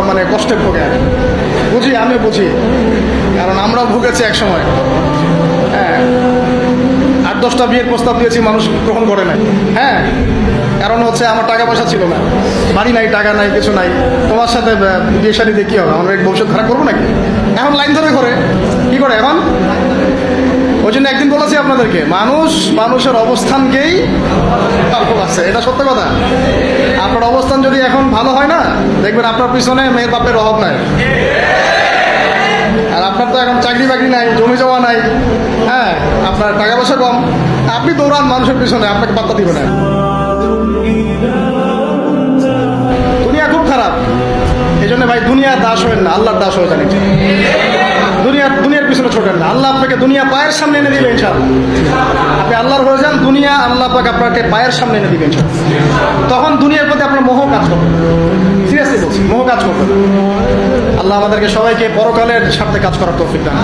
মানে কষ্টে ভোগে। বুঝি, আমি বুঝি, কারণ আমরাও ভুগেছি এক সময়। হ্যাঁ, 8-10টা বিয়ের প্রস্তাব দিয়েছি, মানুষ গ্রহণ করে নাই। হ্যাঁ, কারণ হচ্ছে আমার টাকা পয়সা ছিল না, বাড়ি নাই, টাকা নাই, কিছু নাই। তোমার সাথে বিয়ে শাদী দিয়ে কী হবে, আমরা ভবিষ্যৎ খারাপ করবো নাকি? এখন লাইন ধরে করে কি করে এখন। ওই জন্য একদিন বলেছি আপনাদেরকে, মানুষের অবস্থানকেই পার্থক্য আছে, এটা সত্য কথা। আপনার অবস্থান যদি এখন ভালো হয় না, দেখবেন আপনার পিছনে মেয়ের বাপের অভাব নাই। আর আপনার তো এখন চাকরি বাকরি নাই, জমি জমা নাই, হ্যাঁ, আপনার টাকা পয়সা কম, আপনি দৌড়ান মানুষের পিছনে, আপনাকে পাত্তা দিবে না। দুনিয়া খুব খারাপ, এই জন্য ভাই দুনিয়ার দাস হবেন না, আল্লাহর দাস হয়ে জানি। দুনিয়ার পিছনে ছোটেন না, আল্লাহ আপনাকে দুনিয়া পায়ের সামনে এনে দিবে ইনশাআল্লাহ। আপনি আল্লাহর হয়ে যান, দুনিয়া আল্লাহ পাক আপনাকে পায়ের সামনে এনে দিবে ইনশাআল্লাহ। তখন দুনিয়ার প্রতি আপনার মোহ কাজ করবে, সিরিয়াসলি বলছি, মোহ কাজ করবে। আল্লাহ আমাদেরকে সবাইকে পরকালের স্বার্থে কাজ করার তৌফিক দান।